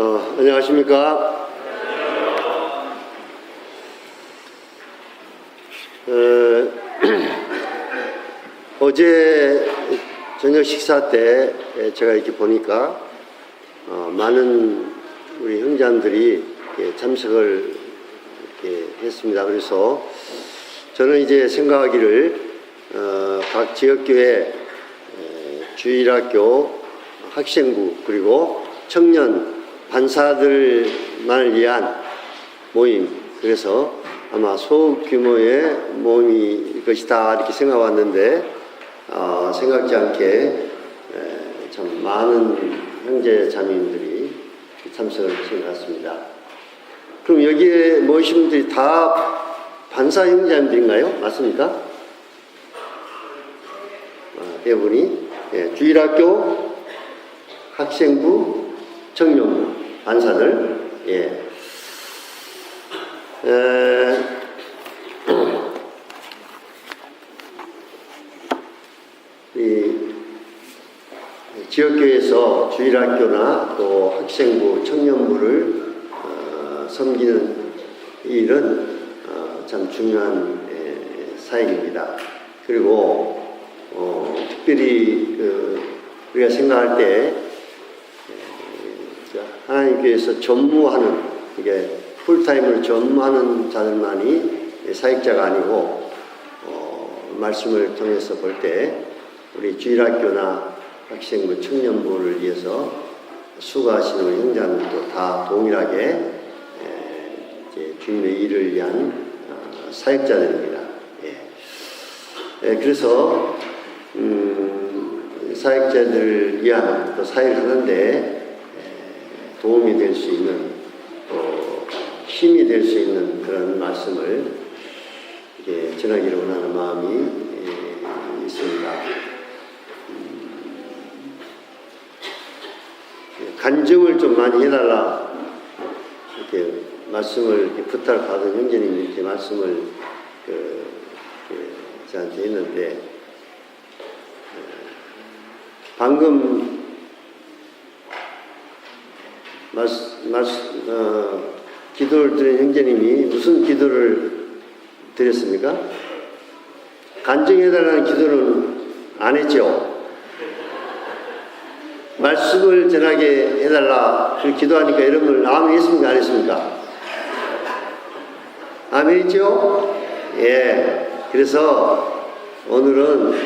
안녕하십니까. 어제 저녁 식사 때 제가 이렇게 보니까 많은 우리 형제들이 참석을 이렇게 했습니다. 그래서 저는 이제 생각하기를 각 지역교회 주일학교 학생부 그리고 청년 반사들만을 위한 모임, 그래서 아마 소규모의 모임일 것이다 이렇게 생각해 왔는데 생각지 않게 참 많은 형제 자매님들이 참석을 하신 것 같습니다. 그럼 여기에 모이신 분들이 다 반사 형제자매들인가요? 맞습니까? 대부분이 주일학교 학생부 청년부 반사들. 이 지역교회에서 주일학교나 또 학생부 청년부를 섬기는 일은 참 중요한 사역입니다. 그리고 특별히 우리가 생각할 때 하나님께서 전무하는, 이게 풀타임으로 전무하는 자들만이 사역자가 아니고 말씀을 통해서 볼 때 우리 주일학교나 학생부 청년부를 위해서 수고하시는 형제들도 다 동일하게 이제 주님의 일을 위한 사역자들입니다. 그래서 사역자들을 위한 또 사역을 하는데 도움이 될 수 있는, 또 힘이 될 수 있는 그런 말씀을 전하기를 원하는 마음이 있습니다. 간증을 좀 많이 해달라 이렇게 말씀을 이렇게 부탁받은 형제님이 이렇게 말씀을 저한테 했는데, 방금 기도를 드린 형제님이 무슨 기도를 드렸습니까? 간증해달라는 기도는 안 했죠? 말씀을 전하게 해달라 그 기도하니까 여러분 아멘 했습니까? 안 했습니까? 아멘 했죠? 그래서 오늘은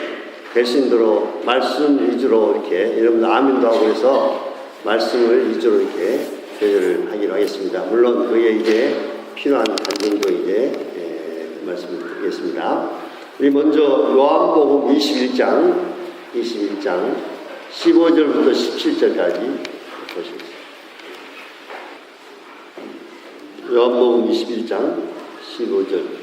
될신도로 말씀 위주로 이렇게 여러분 아멘도 하고 해서 말씀을 위주로 이렇게 교제를 하기로 하겠습니다. 물론 그에 이제 필요한 간증도 이제 말씀을 드리겠습니다. 우리 먼저 요한복음 21장 15절부터 17절까지 보시겠습니다. 요한복음 21장 15절.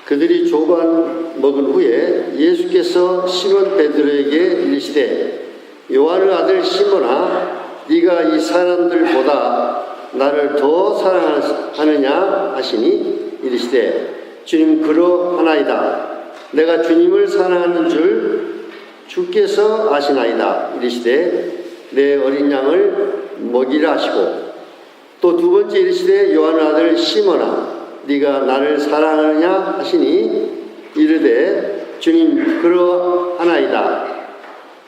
그들이 조반 먹은 후에 예수께서 시몬 베드로에게 이르시되 요한의 아들 시몬아, 네가 이 사람들보다 나를 더 사랑하느냐 하시니 이르시되 주님 그러하나이다. 내가 주님을 사랑하는 줄 주께서 아시나이다. 이르시되 내 어린 양을 먹이라 하시고, 또 두 번째 이르시되 요한의 아들 시몬아, 네가 나를 사랑하느냐 하시니 이르되 주님 그러하나이다.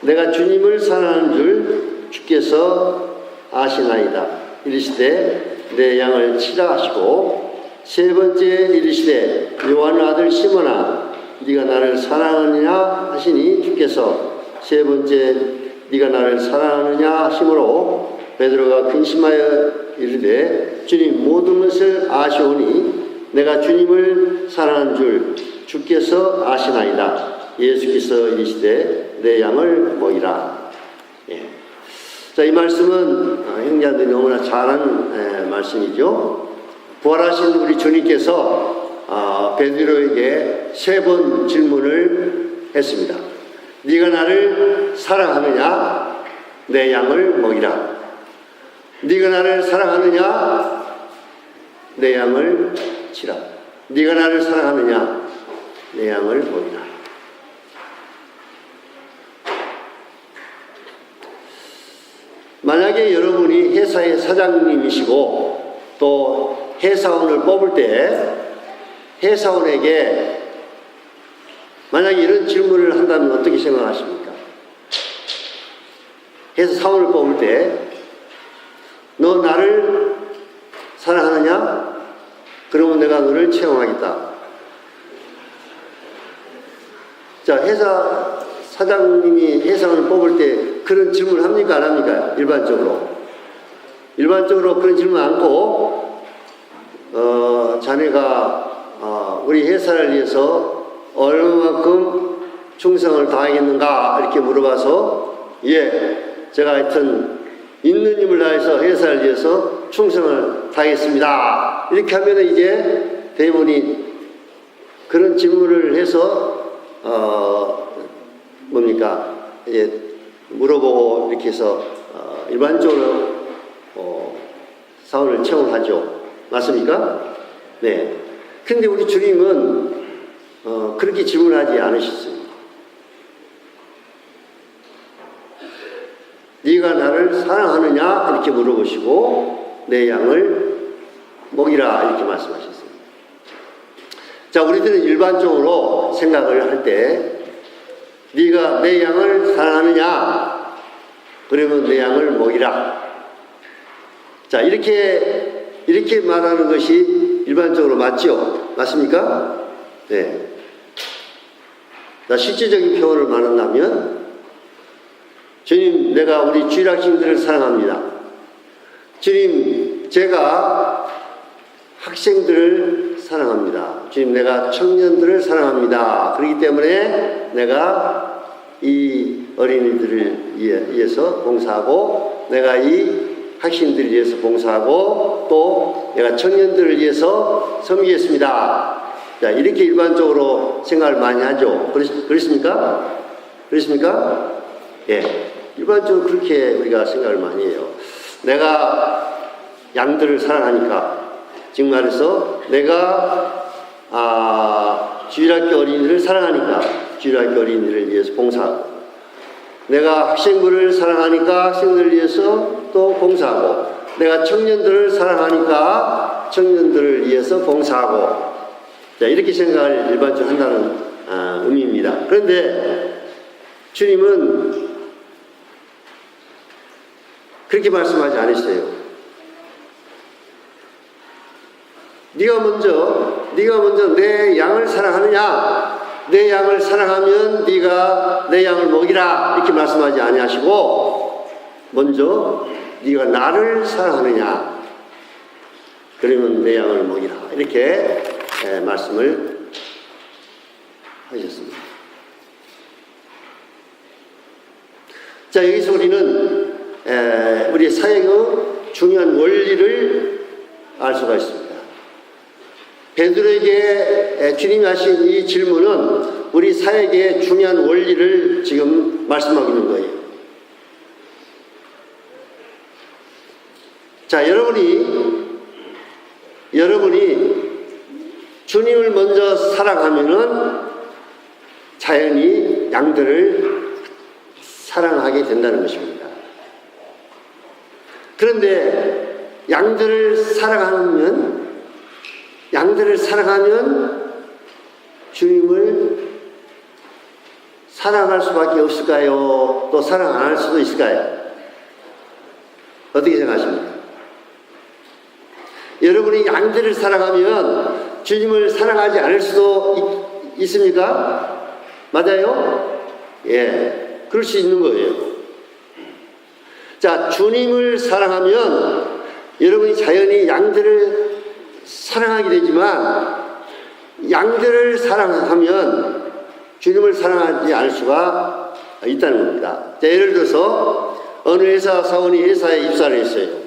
내가 주님을 사랑하는 줄 주께서 아시나이다. 이르시되 내 양을 치라 하시고, 세 번째 이르시되 요한의 아들 시몬아, 네가 나를 사랑하느냐 하시니 주께서 세 번째 네가 나를 사랑하느냐 하심으로 베드로가 근심하여 이르되 주님 모든 것을 아시오니 내가 주님을 사랑하는 줄 주께서 아시나이다. 예수께서 이르시되 내 양을 먹이라. 자, 이 말씀은 형제들이 너무나 잘 아는 말씀이죠. 부활하신 우리 주님께서 베드로에게 세 번 질문을 했습니다. 네가 나를 사랑하느냐? 내 양을 먹이라. 네가 나를 사랑하느냐? 내 양을 치라. 네가 나를 사랑하느냐? 내 양을 먹이라. 만약에 여러분이 회사의 사장님이시고 또 회사원을 뽑을 때 회사원에게 만약에 이런 질문을 한다면 어떻게 생각하십니까? 회사 사원을 뽑을 때 너 나를 사랑하느냐? 그러면 내가 너를 채용하겠다. 자, 회사 사장님이 회사원을 뽑을 때 그런 질문을 합니까? 안 합니까? 일반적으로 그런 질문 않고 자네가 우리 회사를 위해서 얼마만큼 충성을 다하겠는가 이렇게 물어봐서 예, 제가 하여튼 있는 힘을 다해서 회사를 위해서 충성을 다하겠습니다. 이렇게 하면 이제 대부분이 그런 질문을 해서 뭡니까? 이제 물어보고 이렇게 해서 일반적으로 사원을 채용하죠. 맞습니까? 네. 근데 우리 주님은 그렇게 질문하지 않으셨습니다. 네가 나를 사랑하느냐? 이렇게 물어보시고 내 양을 먹이라 이렇게 말씀하셨습니다. 자, 우리들은 일반적으로 생각을 할 때 네가 내 양을 사랑하느냐? 그러면 내 양을 먹이라. 자, 이렇게 말하는 것이 일반적으로 맞죠? 맞습니까? 네. 자, 실제적인 표현을 말한다면 주님, 내가 우리 주일학생들을 사랑합니다. 주님, 제가 학생들을 사랑합니다. 주님, 내가 청년들을 사랑합니다. 그렇기 때문에 내가 이 어린이들을 위해서 봉사하고 내가 이 학생들을 위해서 봉사하고 또 내가 청년들을 위해서 섬기겠습니다. 자, 이렇게 일반적으로 생각을 많이 하죠. 그렇습니까? 그렇습니까? 예. 일반적으로 그렇게 우리가 생각을 많이 해요. 내가 양들을 사랑하니까, 즉 말해서 내가 주일학교 어린이들을 사랑하니까 주일학교 어린이들을 위해서 봉사하고, 내가 학생부를 사랑하니까 학생들을 위해서 또 봉사하고, 내가 청년들을 사랑하니까 청년들을 위해서 봉사하고, 자, 이렇게 생각을 일반적으로 한다는 의미입니다. 그런데 주님은 그렇게 말씀하지 않으세요. 네가 먼저 내 양을 사랑하느냐? 내 양을 사랑하면 네가 내 양을 먹이라 이렇게 말씀하지 아니하시고 먼저 네가 나를 사랑하느냐? 그러면 내 양을 먹이라 이렇게 말씀을 하셨습니다. 자, 여기서 우리는 우리 사역의 중요한 원리를 알 수가 있습니다. 베드로에게 주님이 하신 이 질문은 우리 사역의 중요한 원리를 지금 말씀하고 있는 거예요. 자, 여러분이 주님을 먼저 사랑하면은 자연히 양들을 사랑하게 된다는 것입니다. 그런데 양들을 사랑하면 주님을 사랑할 수밖에 없을까요? 또 사랑 안 할 수도 있을까요? 어떻게 생각하십니까? 여러분이 양들을 사랑하면 주님을 사랑하지 않을 수도 있습니까? 맞아요? 예, 그럴 수 있는 거예요. 자, 주님을 사랑하면 여러분이 자연히 양들을 사랑하게 되지만 양들을 사랑하면 주님을 사랑하지 않을 수가 있다는 겁니다. 자, 예를 들어서 어느 회사 사원이 회사에 입사를 했어요.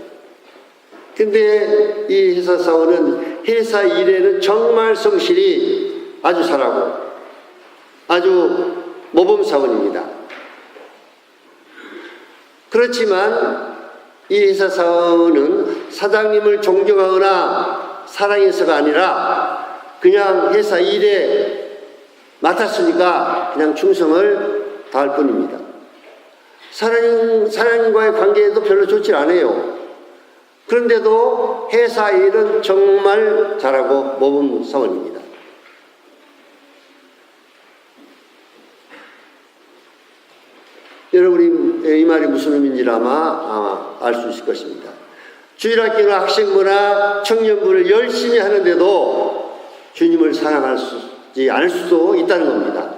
근데 이 회사 사원은 회사 일에는 정말 성실히 아주 잘하고 아주 모범 사원입니다. 그렇지만 이 회사 사원은 사장님을 존경하거나 사랑해서가 아니라 그냥 회사 일에 맡았으니까 그냥 충성을 다할 뿐입니다. 하나님과의 관계도 별로 좋지 않아요. 그런데도 회사 일은 정말 잘하고 모범 사원입니다. 여러분이 이 말이 무슨 의미인지 아마 알 수 있을 것입니다. 주일학교나 학생부나 청년부를 열심히 하는데도 주님을 사랑하지 않을 수도 있다는 겁니다.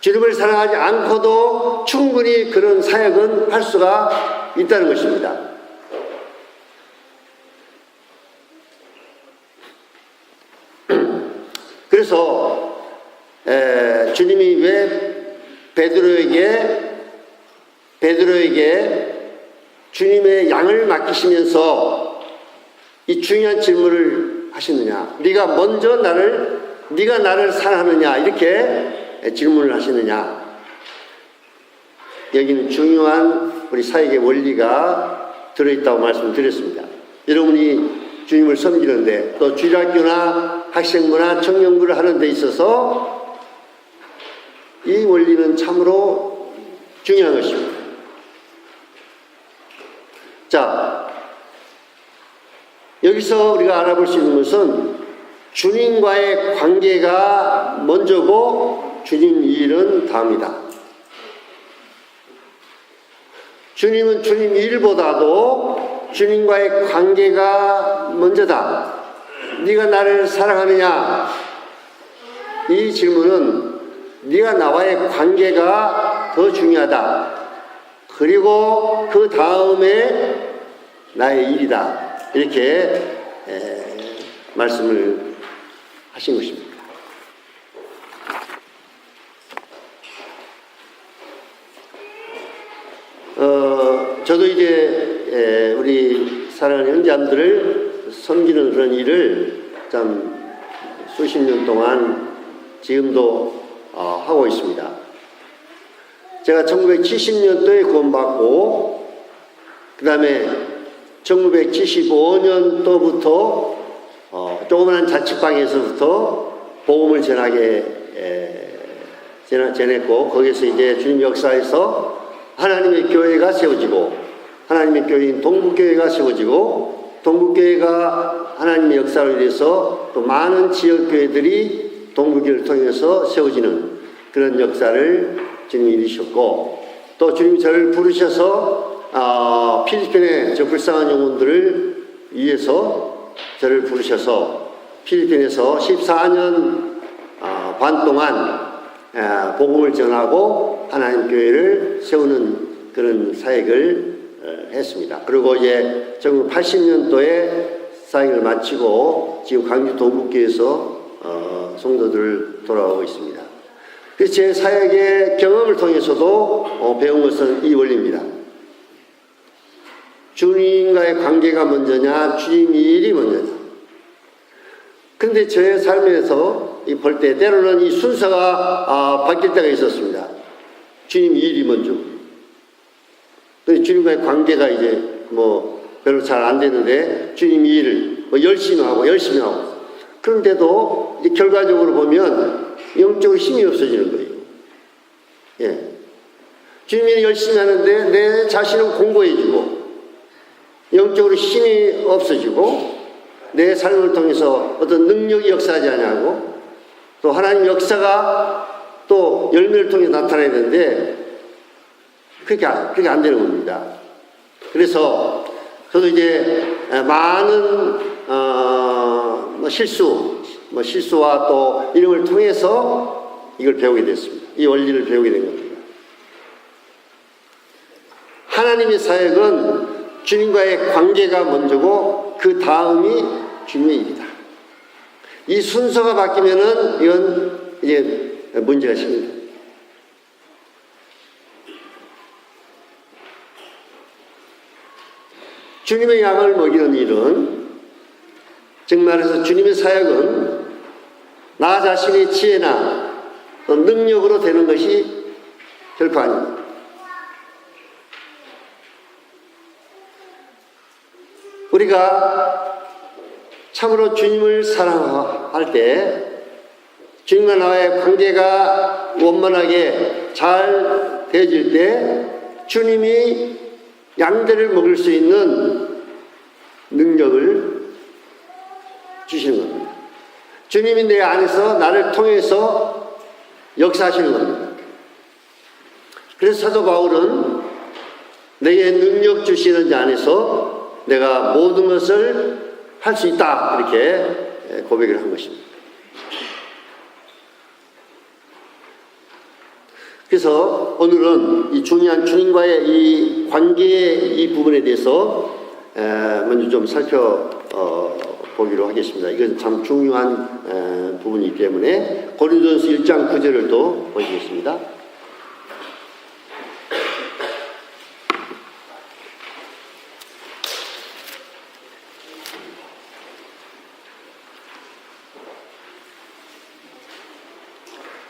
주님을 사랑하지 않고도 충분히 그런 사역은 할 수가 있다는 것입니다. 그래서 주님이 왜 베드로에게 주님의 양을 맡기시면서 이 중요한 질문을 하시느냐, 네가 나를 사랑하느냐, 이렇게 질문을 하시느냐. 여기는 중요한 우리 사역의 원리가 들어있다고 말씀드렸습니다. 여러분이 주님을 섬기는데, 또 주일학교나 학생부나 청년부를 하는 데 있어서 이 원리는 참으로 중요한 것입니다. 자, 여기서 우리가 알아볼 수 있는 것은 주님과의 관계가 먼저고 주님 일은 다음이다. 주님은 주님 일보다도 주님과의 관계가 먼저다. 네가 나를 사랑하느냐? 이 질문은 네가 나와의 관계가 더 중요하다. 그리고 그 다음에 나의 일이다. 이렇게 말씀을 하신 것입니다. 저도 이제 우리 사랑하는 형제님들을 섬기는 그런 일을 참 수십 년 동안 지금도 하고 있습니다. 제가 1970년도에 구원받고 그 다음에 1975년도부터 조그마한 자취방에서부터 복음을 전했고, 거기서 이제 주님 역사에서 하나님의 교회가 세워지고, 하나님의 교회인 동북교회가 세워지고, 동북교회가 하나님의 역사를 위해서 또 많은 지역교회들이 동북교회를 통해서 세워지는 그런 역사를 주님이 이루셨고, 또 주님이 저를 부르셔서 필리핀의 저 불쌍한 영혼들을 위해서 저를 부르셔서 필리핀에서 14년 반 동안 복음을 전하고 하나님 교회를 세우는 그런 사역을 했습니다. 그리고 이제 1980년도에 사역을 마치고 지금 광주 동북교회에서 성도들을 돌아오고 있습니다. 그래서 제 사역의 경험을 통해서도 배운 것은 이 원리입니다. 주님과의 관계가 먼저냐, 주님 일이 먼저냐. 근데 제 삶에서 볼 때 때로는 이 순서가 바뀔 때가 있었습니다. 주님 일이 먼저. 근데 주님과의 관계가 이제 별로 잘 안 되는데 주님 일을 열심히 하고. 그런데도 이제 결과적으로 보면 영적으로 힘이 없어지는 거예요. 예. 주님이 열심히 하는데 내 자신은 공고해지고, 영적으로 힘이 없어지고, 내 삶을 통해서 어떤 능력이 역사하지 않냐고, 또 하나님 역사가 또 열매를 통해 나타나야 되는데 그렇게 안 되는 겁니다. 그래서 저도 이제 많은 실수와 또 이런 걸 통해서 이걸 배우게 됐습니다. 이 원리를 배우게 된 겁니다. 하나님의 사역은 주님과의 관계가 먼저고 그 다음이 주님의 일이다. 이 순서가 바뀌면은 이건 이제 문제가 생깁니다. 주님의 양을 먹이는 일은, 즉 말해서 주님의 사역은 나 자신의 지혜나 또 능력으로 되는 것이 결코 아닙니다. 우리가 참으로 주님을 사랑할 때, 주님과 나와의 관계가 원만하게 잘 되어질 때 주님이 양떼를 먹일 수 있는 능력을 주시는 겁니다. 주님이 내 안에서 나를 통해서 역사하시는 겁니다. 그래서 사도 바울은 내게 능력 주시는 자 안에서 내가 모든 것을 할 수 있다, 이렇게 고백을 한 것입니다. 그래서 오늘은 이 중요한 주님과의 이 관계의 이 부분에 대해서 먼저 좀 살펴보기로 하겠습니다. 이건 참 중요한 부분이기 때문에 고린도전서 1장 9절을 또 보시겠습니다.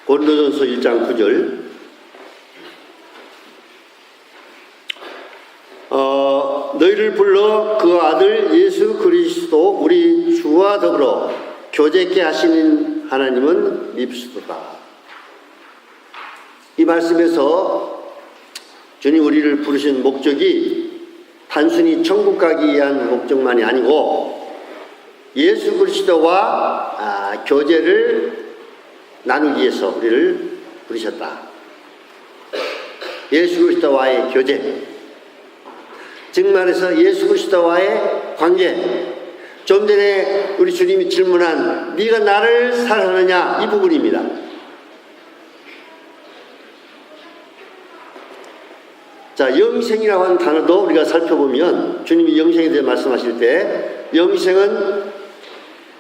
고린도전서 1장 9절. 너희를 불러 그 아들 예수 그리스도 우리 주와 더불어 교제케 하시는 하나님은 밉수도다. 이 말씀에서 주님 우리를 부르신 목적이 단순히 천국 가기 위한 목적만이 아니고 예수 그리스도와 교제를 나누기 위해서 우리를 부르셨다. 예수 그리스도와의 교제, 즉 말해서 예수 그리스도와의 관계. 좀 전에 우리 주님이 질문한 네가 나를 사랑하느냐, 이 부분입니다. 자, 영생이라고 하는 단어도 우리가 살펴보면 주님이 영생에 대해 말씀하실 때 영생은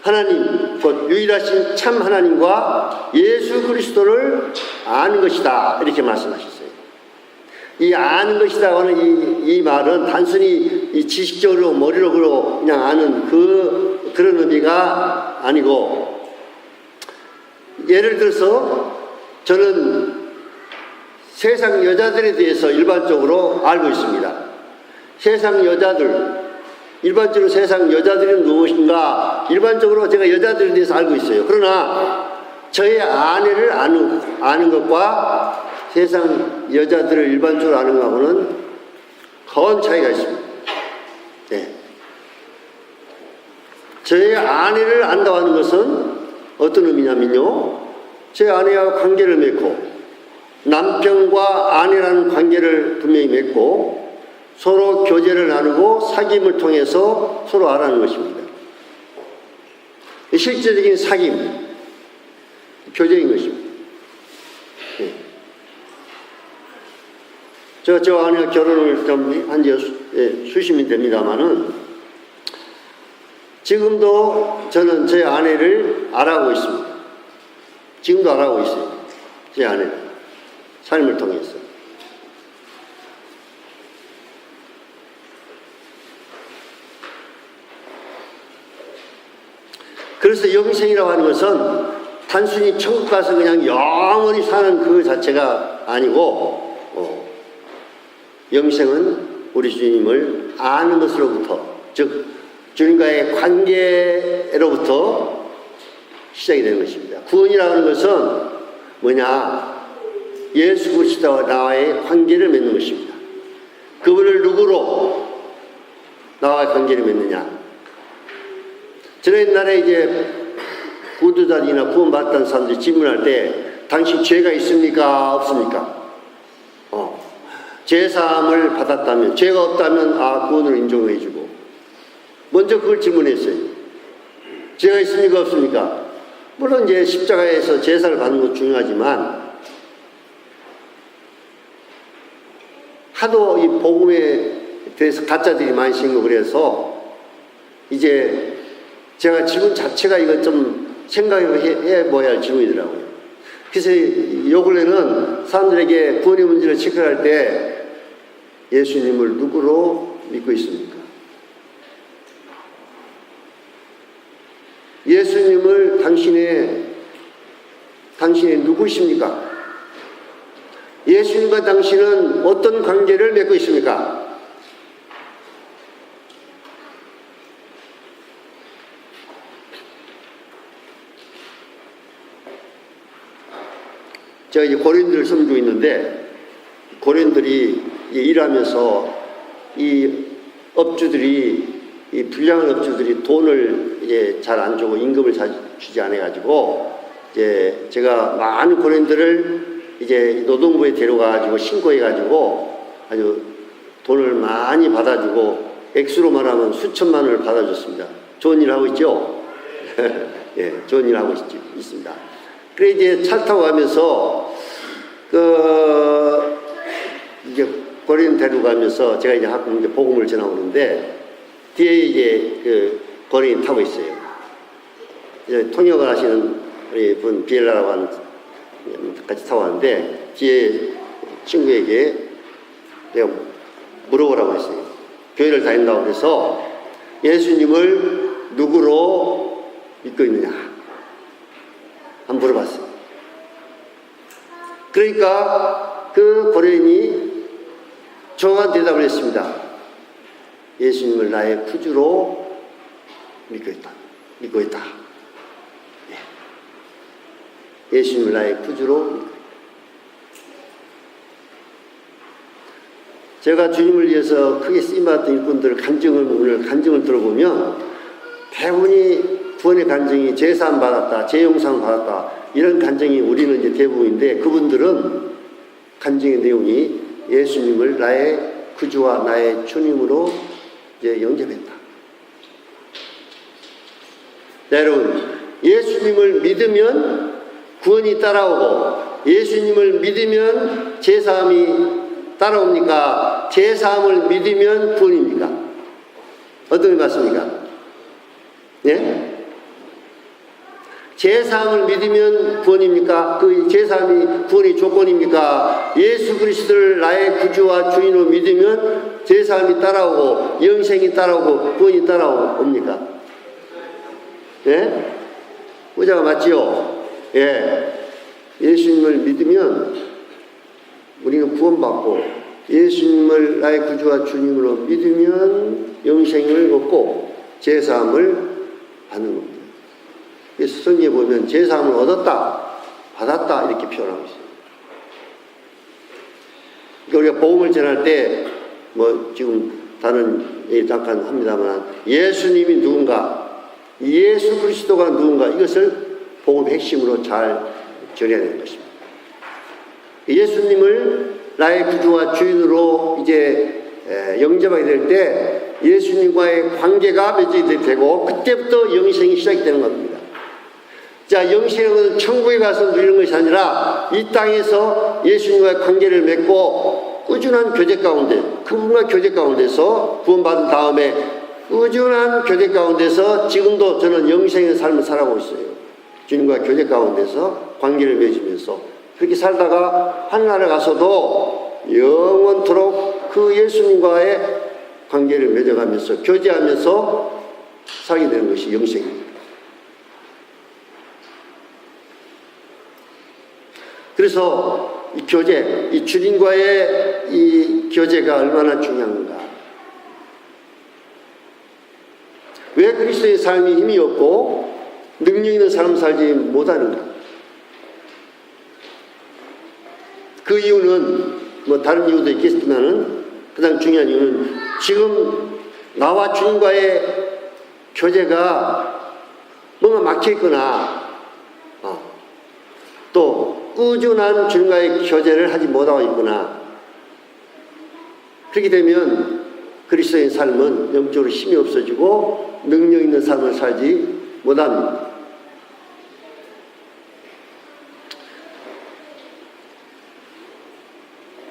하나님, 곧 유일하신 참 하나님과 예수 그리스도를 아는 것이다, 이렇게 말씀하셨어요. 이 아는 것이라고 하는 이 말은 단순히 이 지식적으로 머리로 그냥 아는 그런 의미가 아니고, 예를 들어서 저는 세상 여자들에 대해서 일반적으로 알고 있습니다. 세상 여자들, 일반적으로 세상 여자들은 무엇인가 일반적으로 제가 여자들에 대해서 알고 있어요. 그러나 저의 아내를 아는 것과 세상 여자들을 일반적으로 아는 것하고는 큰 차이가 있습니다. 네. 저의 아내를 안다고 하는 것은 어떤 의미냐면요, 제 아내와 관계를 맺고 남편과 아내라는 관계를 분명히 맺고 서로 교제를 나누고 사귐을 통해서 서로 알아가는 것입니다. 실제적인 사귐, 교제인 것입니다. 네. 제가 저 아내와 결혼을 좀 한 지 수십 년 됩니다만은 지금도 저는 제 아내를 알아가고 있습니다. 지금도 알아가고 있어요. 제 아내를. 삶을 통해서. 그래서 영생이라고 하는 것은 단순히 천국 가서 그냥 영원히 사는 그 자체가 아니고, 영생은 우리 주님을 아는 것으로부터, 즉 주님과의 관계로부터 시작이 되는 것입니다. 구원이라고 하는 것은 뭐냐? 예수 그리스도와 나와의 관계를 맺는 것입니다. 그분을 누구로 나와의 관계를 맺느냐? 저는 옛날에 이제 구두자들이나 구원받았다는 사람들이 질문할 때 당신 죄가 있습니까? 없습니까? 죄사함을 받았다면, 죄가 없다면 구원을 인정해 주고, 먼저 그걸 질문했어요. 죄가 있습니까? 없습니까? 물론 이제 십자가에서 제사를 받는 것도 중요하지만 하도 이 복음에 대해서 가짜들이 많이 생기고 그래서 이제 제가 질문 자체가 이거 좀 생각해 봐야 할 질문이더라고요. 그래서 요 근래는 사람들에게 구원의 문제를 체크할 때 예수님을 누구로 믿고 있습니까? 예수님을 당신의 누구십니까? 예수님과 당신은 어떤 관계를 맺고 있습니까? 제가 이제 고린도를 섬기고 있는데 고린들이 일하면서 이 업주들이, 이 불량한 업주들이 돈을 이제 잘 안 주고 임금을 잘 주지 않아 가지고 이제 제가 많은 고린들을 이제 노동부에 데려가 가지고 신고해 가지고 아주 돈을 많이 받아주고 액수로 말하면 수천만 원을 받아줬습니다. 좋은 일 하고 있죠? 예, 좋은 일 하고 있습니다. 그래 이제 차 타고 가면서 이제 고린 데려가면서 제가 이제 가끔 이제 복음을 전하오는데 뒤에 이제 고린이 타고 있어요. 이제 통역을 하시는 우리 분 비엘라라고 하는 같이 타고 왔는데 뒤에 친구에게 내가 물어보라고 했어요. 교회를 다닌다고 해서 예수님을 누구로 믿고 있느냐 한번 물어봤어요. 그러니까 그 고린이 정확한 대답을 했습니다. 예수님을 나의 구주로 믿고 있다. 예. 예수님을 나의 구주로 믿고 있다. 제가 주님을 위해서 크게 쓰임받았던 일꾼들 간증을 들어보면 대부분이 구원의 간증이 제사함 받았다, 재용상 받았다 이런 간증이 우리는 이제 대부분인데 그분들은 간증의 내용이 예수님을 나의 구주와 나의 주님으로 이제 영접했다. 자, 여러분, 예수님을 믿으면 구원이 따라오고 예수님을 믿으면 제사함이 따라옵니까? 제사함을 믿으면 구원입니까? 어떤 게 맞습니까? 예? 제사함을 믿으면 구원입니까? 그 제사함이 구원의 조건입니까? 예수 그리스도를 나의 구주와 주인으로 믿으면 제사함이 따라오고 영생이 따라오고 구원이 따라옵니까? 예? 의자가 맞지요? 예. 예수님을 믿으면 우리는 구원받고 예수님을 나의 구주와 주님으로 믿으면 영생을 얻고 제사함을 받는 겁니다. 그래서 성경에 보면 제사함을 얻었다, 받았다 이렇게 표현하고 있어요. 그러니까 우리가 복음을 전할 때 뭐 지금 다른 얘기 잠깐 합니다만 예수님이 누군가, 예수 그리스도가 누군가 이것을 복음의 핵심으로 잘 전해야 되는 것입니다. 예수님을 나의 구주와 주인으로 이제 영접하게 될 때 예수님과의 관계가 맺어지게 되고 그때부터 영생이 시작이 되는 겁니다. 자, 영생은 천국에 가서 누리는 것이 아니라 이 땅에서 예수님과의 관계를 맺고 꾸준한 교제 가운데, 그분과 교제 가운데서 구원받은 다음에 꾸준한 교제 가운데서 지금도 저는 영생의 삶을 살아가고 있어요. 주님과 교제 가운데서 관계를 맺으면서 그렇게 살다가 하늘나라에 가서도 영원토록 그 예수님과의 관계를 맺어가면서 교제하면서 살게 되는 것이 영생입니다. 그래서 이 교제, 이 주님과의 이 교제가 얼마나 중요한가. 왜 그리스도의 삶이 힘이 없고 능력 있는 삶을 살지 못하는가? 그 이유는 뭐 다른 이유도 있겠지만은 가장 중요한 이유는 지금 나와 주님과의 교제가 뭔가 막혀 있거나 또 꾸준한 주님과의 교제를 하지 못하고 있구나. 그렇게 되면 그리스도의 삶은 영적으로 힘이 없어지고 능력 있는 삶을 살지 못합니다.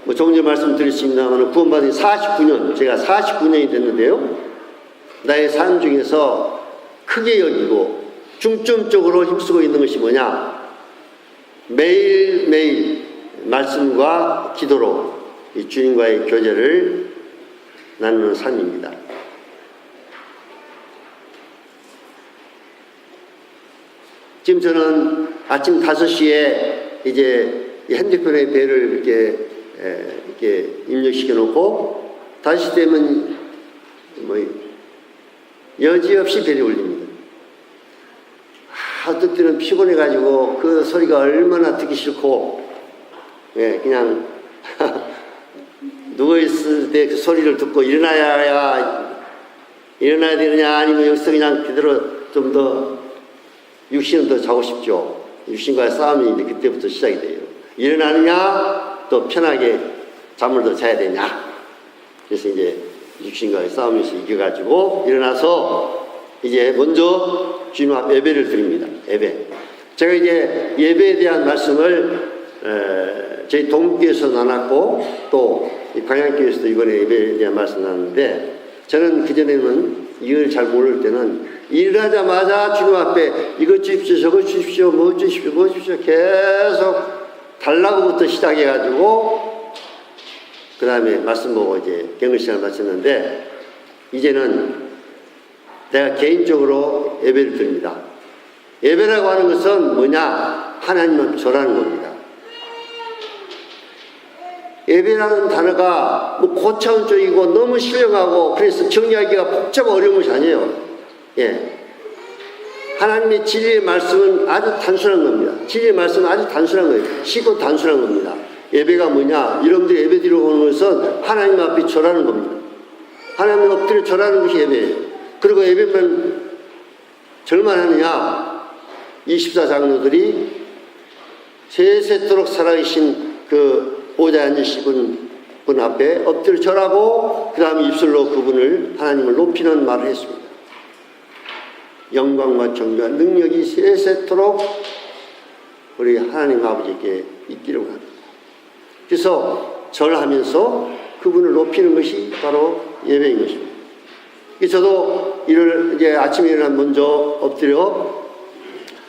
뭐 조금 전에 말씀드렸습니다만 구원받은 49년, 제가 49년이 됐는데요. 나의 삶 중에서 크게 여기고 중점적으로 힘쓰고 있는 것이 뭐냐? 매일매일 말씀과 기도로 이 주님과의 교제를 나누는 삶입니다. 지금 저는 아침 5시에 이제 핸드폰에 배를 이렇게 입력시켜 놓고 5시 되면 뭐 여지없이 벨이 울립니다. 어떨 때는 피곤해가지고 그 소리가 얼마나 듣기 싫고, 예, 그냥 누워있을 때 그 소리를 듣고 일어나야 되느냐, 아니면 여기서 그냥 그대로 좀 더 육신은 더 자고 싶죠. 육신과의 싸움이 이제 그때부터 시작이 돼요. 일어나느냐, 또 편하게 잠을 더 자야 되냐. 그래서 이제 육신과의 싸움에서 이겨가지고 일어나서 이제 먼저 주님 앞 예배를 드립니다. 예배. 제가 이제 예배에 대한 말씀을 저희 동교에서 나눴고 또 광양교에서도 이번에 예배에 대한 말씀 나눴는데, 저는 그전에는 이걸 잘 모를 때는 일어나자마자 주님 앞에 이것 주십시오, 저것 주십시오, 뭐 주십시오, 뭐 주십시오 계속 달라고부터 시작해가지고 그 다음에 말씀 보고 이제 경건 시간을 마쳤는데, 이제는 내가 개인적으로 예배를 드립니다. 예배라고 하는 것은 뭐냐? 하나님을 절하는 겁니다. 예배라는 단어가 뭐 고차원적이고 너무 신령하고 그래서 정리하기가 복잡하고 어려운 것이 아니에요. 예. 하나님의 진리의 말씀은 아주 단순한 겁니다. 진리의 말씀은 아주 단순한 거예요. 쉽고 단순한 겁니다. 예배가 뭐냐? 여러분들이 예배 드리러 오는 것은 하나님 앞에 절하는 겁니다. 하나님 엎드려 절하는 것이 예배예요. 그리고 예배만 절만 하느냐? 24장로들이 세세토록 살아계신 그 보좌에 앉으신 분 앞에 엎드려 절하고 그 다음에 입술로 그분을 하나님을 높이는 말을 했습니다. 영광과 존귀와 능력이 세세토록 우리 하나님 아버지께 있기를 원합니다. 그래서 절하면서 그분을 높이는 것이 바로 예배인 것입니다. 저도 이제 아침에 일어나 먼저 엎드려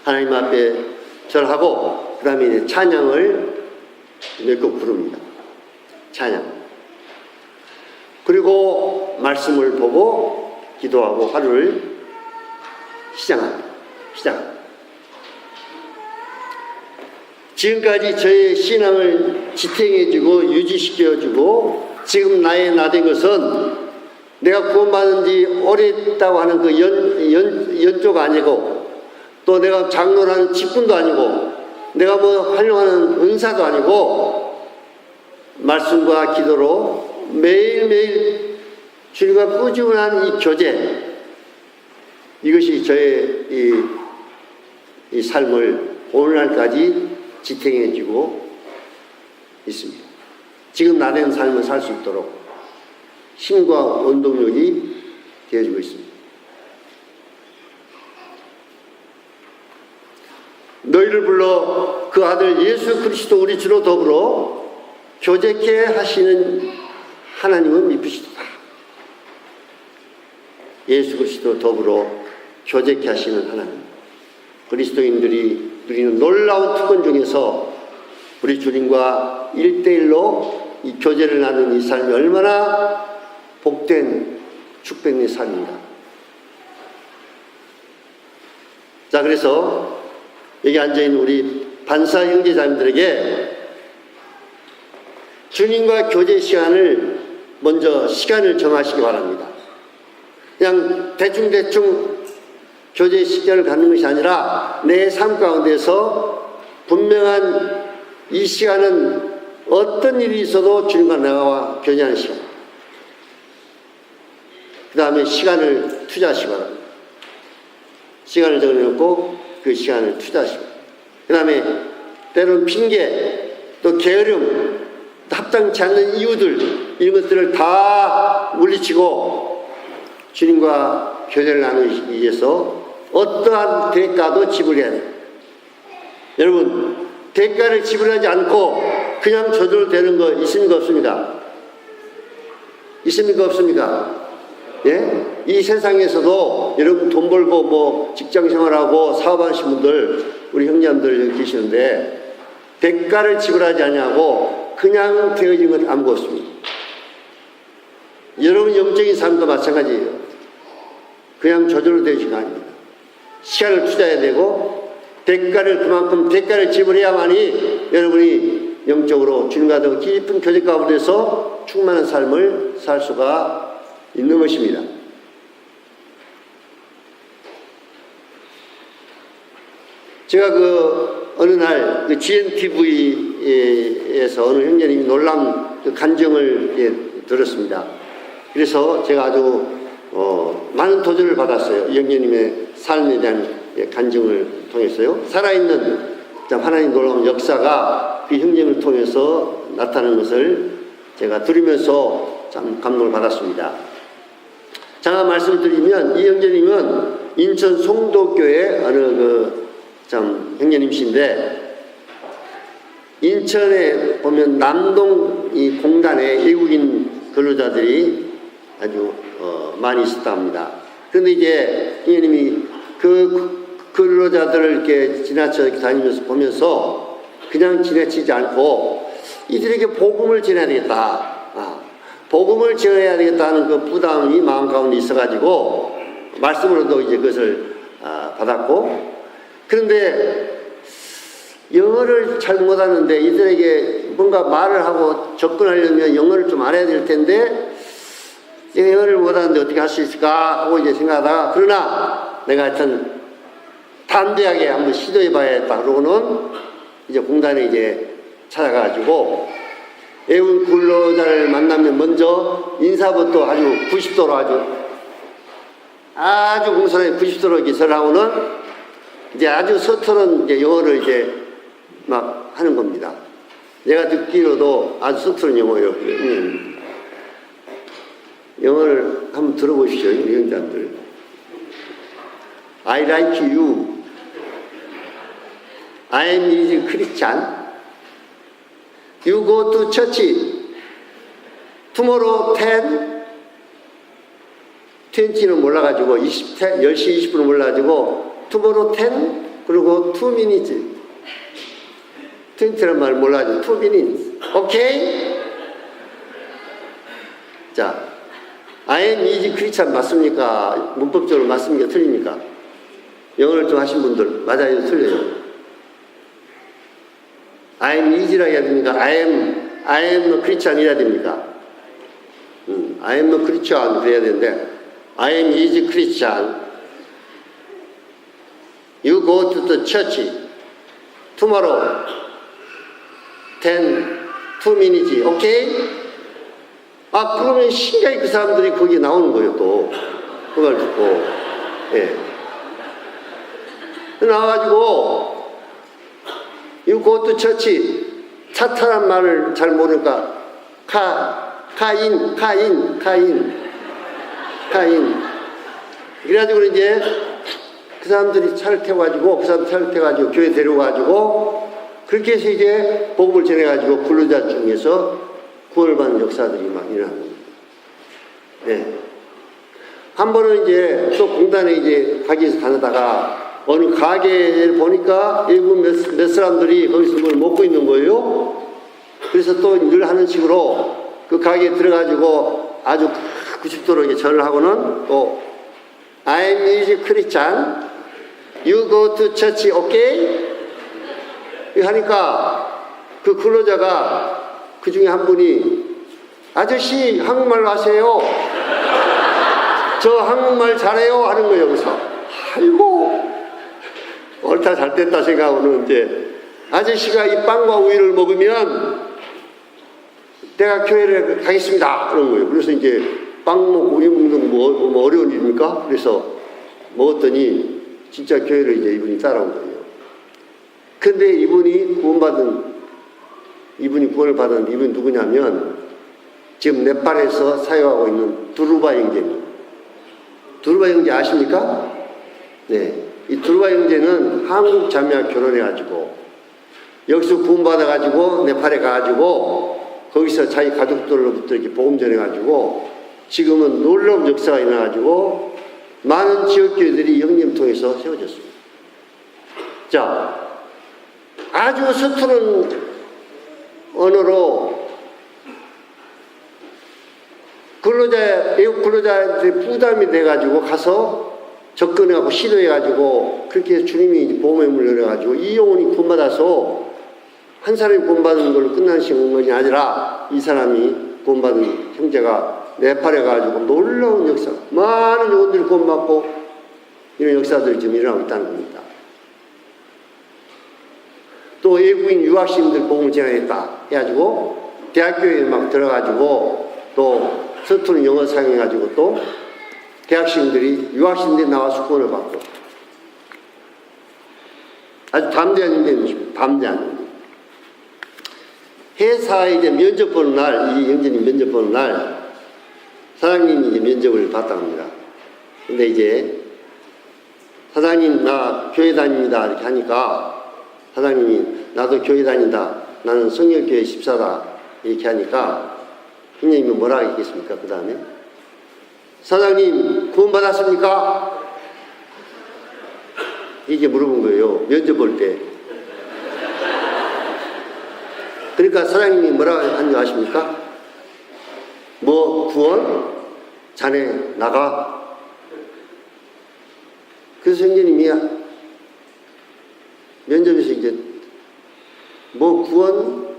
하나님 앞에 절하고 그 다음에 이제 찬양을 몇 곡 부릅니다. 찬양. 그리고 말씀을 보고 기도하고 하루를 시작합니다. 지금까지 저의 신앙을 지탱해주고 유지시켜주고 지금 나의 나된 것은 내가 구원받은 지 오래됐다고 하는 그 연조가 아니고 또 내가 장로라는 직분도 아니고 내가 뭐 활용하는 은사도 아니고 말씀과 기도로 매일매일 주님과 꾸준한 이 교제, 이것이 저의 이 삶을 오늘날까지 지탱해주고 있습니다. 지금 나된 삶을 살 수 있도록 힘과 원동력이 되어주고 있습니다. 너희를 불러 그 아들 예수 그리스도 우리 주로 더불어 교제케 하시는 하나님은 미쁘시도다. 예수 그리스도 더불어 교제케 하시는 하나님. 그리스도인들이 누리는 놀라운 특권 중에서 우리 주님과 1대1로 이 교제를 나누는 이 삶이 얼마나 복된 축복의 삶입니다. 자, 그래서 여기 앉아있는 우리 반사 형제자매들에게 주님과 교제 시간을 먼저 시간을 정하시기 바랍니다. 그냥 대충 교제 시간을 갖는 것이 아니라 내 삶 가운데서 분명한 이 시간은 어떤 일이 있어도 주님과 나와 교제하는 시간. 그 다음에 시간을 투자하시기 바랍니다. 시간을 정해놓고 그 시간을 투자하시고 그 다음에 때로는 핑계 또 게으름 합당치 않는 이유들 이런 것들을 다 물리치고 주님과 교제를 나누기 위해서 어떠한 대가도 지불해야 돼요. 여러분 대가를 지불하지 않고 그냥 저절로 되는 거 있습니까 없습니까? 있습니까 없습니까? 예? 이 세상에서도 여러분 돈 벌고 뭐 직장 생활하고 사업하시는 분들 우리 형제님들 여기 계시는데 대가를 지불하지 않냐고 그냥 되어진 건 아무것도 없습니다. 여러분 영적인 삶도 마찬가지예요. 그냥 저절로 되어진 거 아닙니다. 시간을 투자해야 되고 그만큼 대가를 지불해야만이 여러분이 영적으로 주님과 더 깊은 교제 가운데서 충만한 삶을 살 수가 있는 것입니다. 제가 어느 날 GNTV에서 어느 형제님이 놀라운 그 간증을 들었습니다. 그래서 제가 아주 많은 도전을 받았어요. 이 형제님의 삶에 대한 간증을 통해서요. 살아있는 참 하나님 놀라운 역사가 그 형제님을 통해서 나타나는 것을 제가 들으면서 참 감동을 받았습니다. 제가 말씀드리면 이 형제님은 인천 송도교회 어느 참 형제님이신데, 인천에 보면 남동 이 공단에 외국인 근로자들이 아주 많이 있었다 합니다. 그런데 이제 형님이 그 근로자들을 이렇게 지나쳐 다니면서 보면서 그냥 지나치지 않고 이들에게 복음을 전해야 되겠다. 복음을 전해야 되겠다는 그 부담이 마음 가운데 있어가지고 말씀으로도 이제 그것을 받았고, 그런데 영어를 잘 못하는데 이들에게 뭔가 말을 하고 접근하려면 영어를 좀 알아야 될 텐데 영어를 못하는데 어떻게 할 수 있을까 하고 이제 생각하다가, 그러나 내가 하여튼 담대하게 한번 시도해 봐야겠다 그러고는 이제 공단에 이제 찾아가가지고 외국인 근로자를 만나면 먼저 인사부터 아주 90도로 아주 공손하게 90도로 기설을 하고는 이제 아주 서투른 이제 영어를 이제 막 하는 겁니다. 내가 듣기로도 아주 서투른 영어예요. 영어를 한번 들어보십시오, 우리 형제들. I like you. I am is Christian. You go to church. Tomorrow 20는 몰라가지고 10시 20분은 몰라가지고 tomorrow 10 그리고 2 minutes. 20란 말 몰라가지고 2 minutes. 오케이? 자, I am is Christian 맞습니까? 문법적으로 맞습니까? 틀립니까? 영어를 좀 하신 분들 맞아요? 틀려요? I am is라 해야 됩니까? I am no Christian 이래야 됩니까? I am no Christian 그래야 되는데 I am is Christian. You go to the church tomorrow 2 minutes. 오케이? 그러면 신기하게 그 사람들이 거기에 나오는 거예요, 또. 그걸 듣고. 예. 나와가지고 You go to church. 차타란 말을 잘 모르니까 카인. 그래가지고 이제 그 사람들이 차를 태워가지고 교회 데려가지고 그렇게 해서 이제 복음을 전해가지고 근로자 중에서 구원을 받는 역사들이 막 일어나는 겁니다. 네. 한 번은 이제 또 공단에 이제 가기 위해서 다니다가 어느 가게를 보니까 일본 몇 사람들이 거기서 뭘 먹고 있는 거예요. 그래서 또 늘 하는 식으로 그 가게에 들어가지고 아주 90도로 이렇게 절을 하고는 또 I am is Christian. You go to church, okay? 하니까 그 근로자가 그 중에 한 분이 아저씨 한국말로 하세요. 저 한국말 잘해요 하는 거예요. 그래서 아이고 옳다 잘됐다 생각하고는 이제 아저씨가 이 빵과 우유를 먹으면 내가 교회를 가겠습니다 그런 거예요. 그래서 이제 빵 먹고 우유 먹는 거 뭐 어려운 일입니까? 그래서 먹었더니 진짜 교회를 이제 이분이 따라온 거예요. 근데 이분이 구원을 받은 이분이 누구냐면 지금 네팔에서 사역하고 있는 두루바 형제입니다. 두루바 형제 아십니까? 네. 이 두루바 형제는 한국 자매와 결혼해가지고 여기서 구원받아가지고 네팔에 가가지고 거기서 자기 가족들로부터 이렇게 복음 전해가지고 지금은 놀라운 역사가 일어나가지고 많은 지역교회들이 형님 통해서 세워졌습니다. 자, 아주 서투른 언어로 외국 근로자들이 부담이 돼가지고 가서 접근해가지고 시도해가지고 그렇게 주님이 보험의 문을 열어가지고 이 영혼이 구원받아서 한 사람이 구원받는 걸로 끝나는 것이 아니라 이 사람이 구원받은 형제가 네팔에 가가지고 놀라운 역사, 많은 영혼들이 구원받고 이런 역사들이 지금 일어나고 있다는 겁니다. 또 외국인 유학생들 복음을 전하겠다 해가지고 대학교에 막 들어가지고 또 서투른 영어 사용해가지고 또 대학생들이 유학생들이 나와서 후원을 받고 아주 담대한 인물입니다. 담대한. 회사에 이제 면접 보는 날, 이 형제님 면접 보는 날, 사장님이 이제 면접을 봤다고 합니다. 근데 이제, 사장님, 나 교회 다닙니다. 이렇게 하니까, 사장님이, 나도 교회 다닌다. 나는 성결교회 집사다. 이렇게 하니까, 형님이 뭐라 하겠습니까? 그 다음에, 사장님, 구원받았습니까? 이렇게 물어본 거예요. 면접 볼 때. 그러니까 사장님이 뭐라고 한 줄 아십니까? 뭐 구원? 자네 나가. 그래서 형제님이 면접에서 이제 뭐 구원?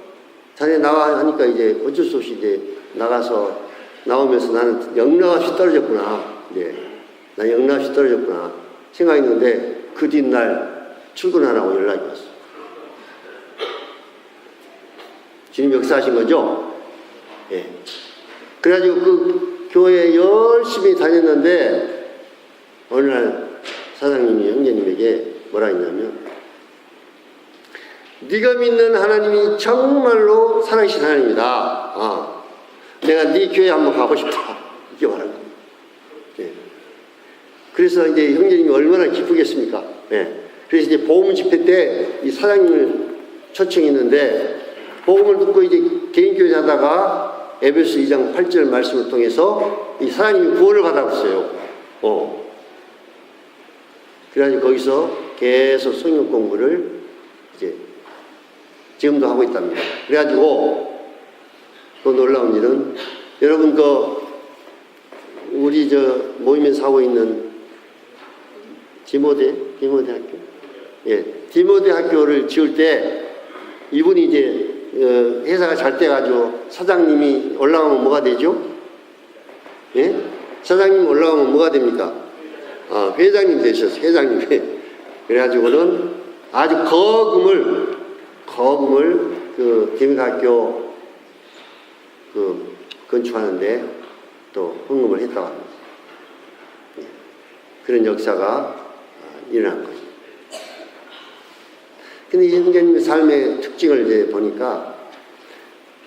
자네 나가 하니까 이제 어쩔 수 없이 이제 나가서 나오면서 나는 영락없이 떨어졌구나. 네. 나 영락없이 떨어졌구나. 생각했는데 그 뒷날 출근하라고 연락이 왔어. 주님 역사하신 거죠? 예. 그래가지고 그 교회에 열심히 다녔는데 어느 날 사장님이 형제님에게 뭐라 했냐면 네가 믿는 하나님이 정말로 살아계신 하나님이다. 내가 네 교회 한번 가고 싶다. 이렇게 말한 겁니다. 예. 그래서 이제 형제님이 얼마나 기쁘겠습니까? 예. 그래서 이제 복음 집회 때 이 사장님을 초청했는데 복음을 듣고 이제 개인교회 하다가 에베소 2장 8절 말씀을 통해서 이 사장님이 구원을 받았어요. 그래가지고 거기서 계속 성경 공부를 이제 지금도 하고 있답니다. 그래가지고 또 놀라운 일은 여러분 우리 모임에서 하고 있는 디모데 학교, 예, 디모데 학교를 지을 때 이분이 이제 회사가 잘 돼가지고 사장님이 올라가면 뭐가 되죠? 예? 사장님 올라가면 뭐가 됩니까? 회장님 되셨어요. 회장님. 그래가지고는 아주 거금을 그 디모데학교 건축하는데 또 헌금을 했다고 합니다. 예. 그런 역사가 일어난 거죠. 근데 영재님의 삶의 특징을 이제 보니까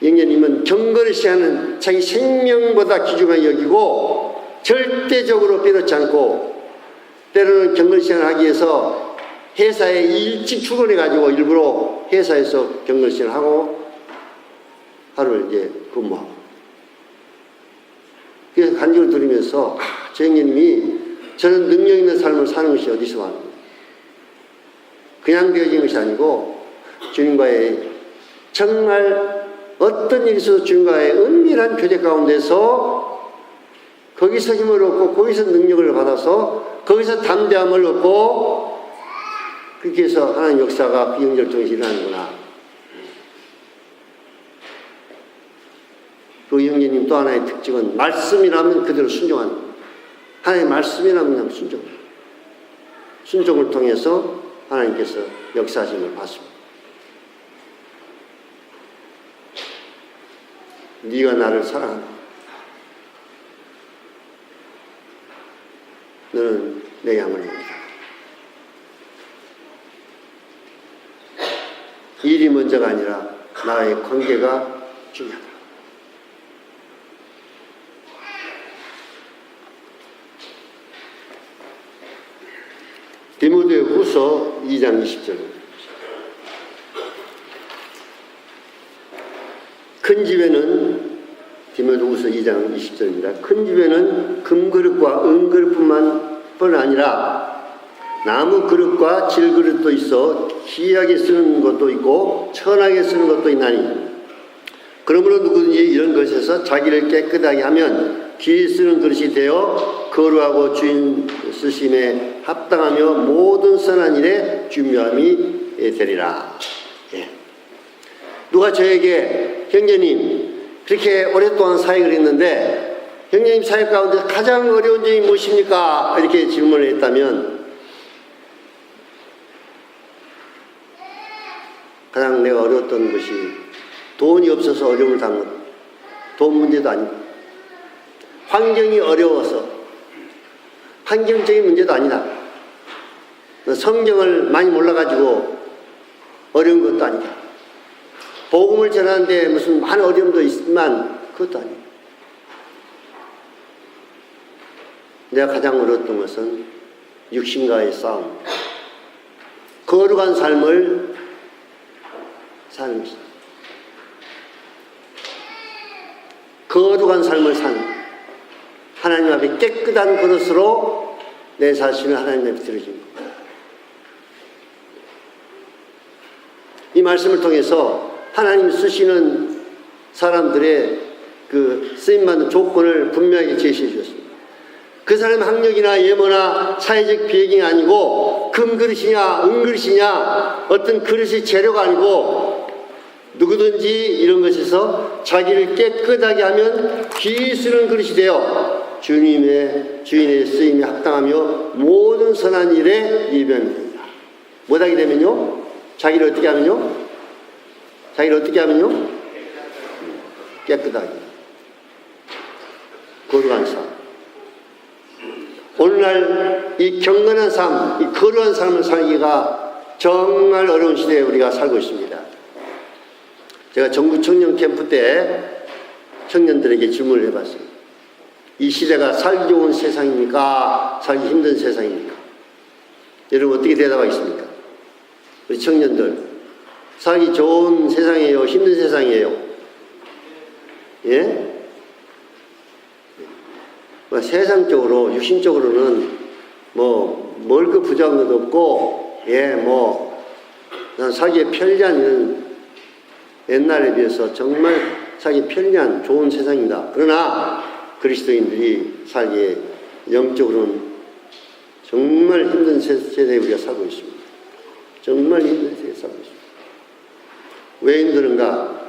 영재님은 경건을 시하는 자기 생명보다 귀중하게 여기고 절대적으로 빼놓지 않고 때로는 경건을 시하기 위해서 회사에 일찍 출근해가지고 일부러 회사에서 경건을 시하고 하루를 이제 근무하고 그래서 간증을 들으면서 저 형제님이 저런 능력 있는 삶을 사는 것이 어디서 왔는가. 그냥 되어진 것이 아니고 주님과의 정말 어떤 일이 있어도 주님과의 은밀한 교제 가운데서 거기서 힘을 얻고 거기서 능력을 받아서 거기서 담대함을 얻고 그렇게 해서 하나님 역사가 비영절정에서 일어나는구나. 그 형제님 또 하나의 특징은 말씀이라면 그대로 순종하는 거예요. 하나님의 말씀이라면 그냥 순종을 통해서 하나님께서 역사하심을 봤습니다. 네가 나를 사랑한다. 너는 내 양을 먹이라. 일이 먼저가 아니라 나의 관계가 중요하다. 디모데후서 2장 20절. 큰 집에는 디모데후서 2장 20절입니다. 큰 집에는 금그릇과 은그릇뿐만 아니라 나무 그릇과 질그릇도 있어 귀하게 쓰는 것도 있고 천하게 쓰는 것도 있나니 그러므로 누구든지 이런 것에서 자기를 깨끗하게 하면 귀히 쓰는 그릇이 되어 거룩하고 주인 쓰심에 합당하며 모든 선한 일에 준묘함이 되리라. 예. 누가 저에게 형제님 그렇게 오랫동안 사역을 했는데 형제님 사역 가운데 가장 어려운 점이 무엇입니까? 이렇게 질문을 했다면 가장 내가 어려웠던 것이 돈이 없어서 어려움을 당한 것. 돈 문제도 아니고 환경이 어려워서 환경적인 문제도 아니다. 성경을 많이 몰라가지고 어려운 것도 아니다. 복음을 전하는데 무슨 많은 어려움도 있지만 그것도 아니다. 내가 가장 어려웠던 것은 육신과의 싸움, 거룩한 삶을 사는 것이다. 거룩한 삶을 사는, 하나님 앞에 깨끗한 그릇으로 내 자신을 하나님 앞에 드려진 것. 이 말씀을 통해서 하나님 쓰시는 사람들의 그 쓰임받는 조건을 분명하게 제시해 주셨습니다. 그 사람 학력이나 예모나 사회적 비행이 아니고 금그릇이냐 은그릇이냐 어떤 그릇이 재료가 아니고 누구든지 이런 것에서 자기를 깨끗하게 하면 기 쓰는 그릇이 되어 주님의 주인의 쓰임에 합당하며 모든 선한 일에 예비하면 됩니다. 못하게 되면요, 자기를 어떻게 하면요, 깨끗하게 거룩한 삶. 오늘날 이 경건한 삶, 이 거룩한 삶을 살기가 정말 어려운 시대에 우리가 살고 있습니다. 제가 전국 청년 캠프 때 청년들에게 질문을 해봤어요. 이 시대가 살기 좋은 세상입니까? 살기 힘든 세상입니까? 여러분 어떻게 대답하겠습니까? 우리 청년들, 살기 좋은 세상이에요? 힘든 세상이에요? 예? 세상적으로, 육신적으로는 멀고 부자한 것도 없고, 살기에 편리한, 옛날에 비해서 정말 살기 편리한 좋은 세상입니다. 그러나 그리스도인들이 살기에 영적으로는 정말 힘든 세대에 우리가 살고 있습니다. 정말 힘든 세대에 살고 있습니다. 왜 힘드는가?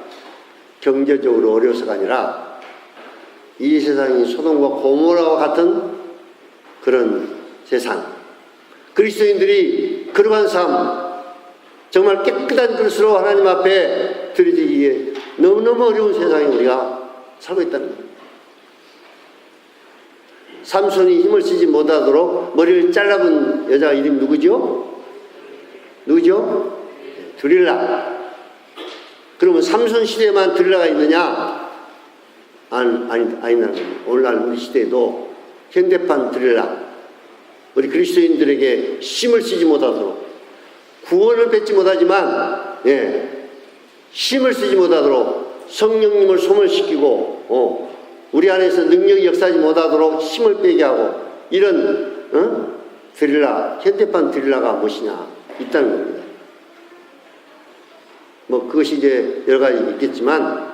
경제적으로 어려워서가 아니라 이 세상이 소돔과 고모라와 같은 그런 세상, 그리스도인들이 그러한 삶, 정말 깨끗한 그릇으로 하나님 앞에 드려지기에 너무너무 어려운 세상에 우리가 살고 있다는 겁니다. 삼손이 힘을 쓰지 못하도록 머리를 잘라본 여자 이름이 누구죠? 드릴라. 그러면 삼손 시대에만 드릴라가 있느냐? 아니다는 겁니다. 오늘날 우리 시대에도 현대판 드릴라, 우리 그리스도인들에게 힘을 쓰지 못하도록, 구원을 뺏지 못하지만 힘을 쓰지 못하도록 성령님을 소멸시키고 우리 안에서 능력이 역사하지 못하도록 힘을 빼게 하고, 이런 드릴라, 현대판 드릴라가 무엇이냐 있다는 겁니다. 그것이 이제 여러 가지 있겠지만,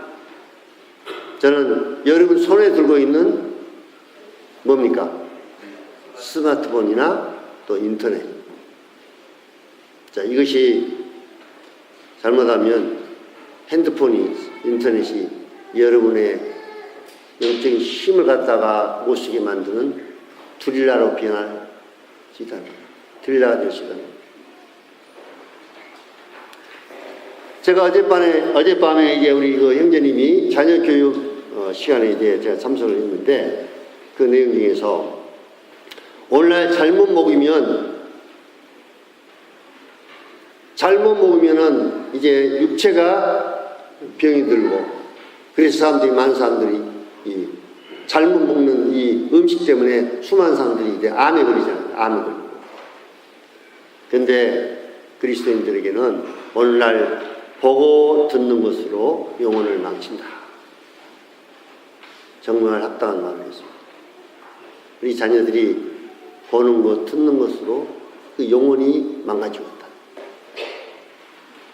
저는 여러분 손에 들고 있는 뭡니까? 스마트폰이나 또 인터넷. 자, 이것이 잘못하면 핸드폰이, 인터넷이 여러분의 영적인 힘을 갖다가 못쓰게 만드는 드릴라로 변할 수 있다. 드릴라가 될 수 있다. 제가 어젯밤에 이제 우리 형제님이 자녀 교육 시간에 이제 제가 참석을 했는데, 그 내용 중에서 오늘날 잘못 먹으면은 이제 육체가 병이 들고, 그래서 많은 사람들이 이 잘못 먹는 이 음식 때문에 수많은 사람들이 이제 암에 걸리잖아요. 암에 걸리고. 그런데 그리스도인들에게는 오늘날 보고 듣는 것으로 영혼을 망친다. 정말 합당한 말을 했습니다. 우리 자녀들이 보는 것, 듣는 것으로 그 영혼이 망가지고 있다.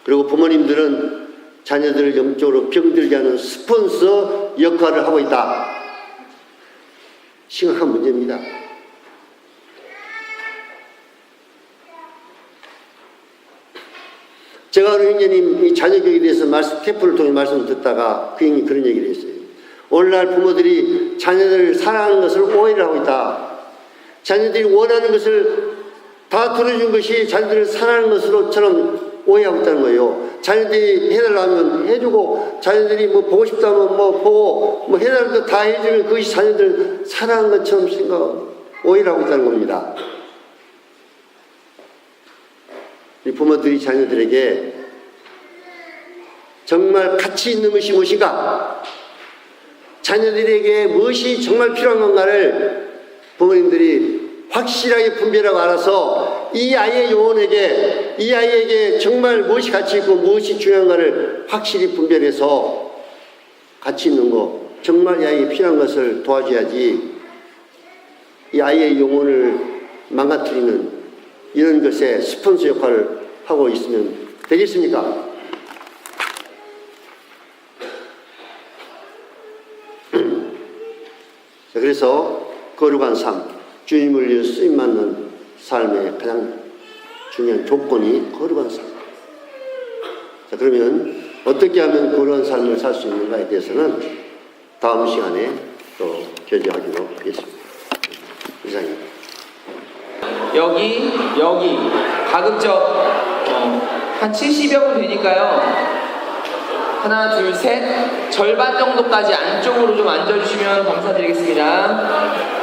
그리고 부모님들은 자녀들을 영적으로 병들게 하는 스폰서 역할을 하고 있다. 심각한 문제입니다. 제가 우리 형제님 이 자녀 교육에 대해서 테이프를 통해 말씀을 듣다가 그 형님이 그런 얘기를 했어요. 오늘날 부모들이 자녀들을 사랑하는 것을 오해를 하고 있다. 자녀들이 원하는 것을 다 들어준 것이 자녀들을 사랑하는 것으로처럼 오해하고 있다는 거예요. 자녀들이 해달라면 해주고, 자녀들이 뭐 보고 싶다면 뭐 보고, 뭐 해달라는 거 다 해주면 그것이 자녀들을 사랑한 것처럼 오해를 하고 있다는 겁니다. 이 부모들이 자녀들에게 정말 가치 있는 것이 무엇인가, 자녀들에게 무엇이 정말 필요한 건가를 부모님들이 확실하게 분별하고 알아서 이 아이의 영혼에게, 이 아이에게 정말 무엇이 가치 있고 무엇이 중요한가를 확실히 분별해서 가치 있는 것, 정말 이 아이에게 필요한 것을 도와줘야지 이 아이의 영혼을 망가뜨리는 이런 것에 스폰서 역할을 하고 있으면 되겠습니까? 그래서 거룩한 삶, 주님을 위해 쓰임받는 삶의 가장 중요한 조건이 거룩한 삶. 자, 그러면 어떻게 하면 거룩한 삶을 살 수 있는가에 대해서는 다음 시간에 또 교제하기로 하겠습니다. 이상입니다. 여기 가급적 한 70여 분 되니까요. 하나, 둘, 셋, 절반 정도까지 안쪽으로 좀 앉아주시면 감사드리겠습니다.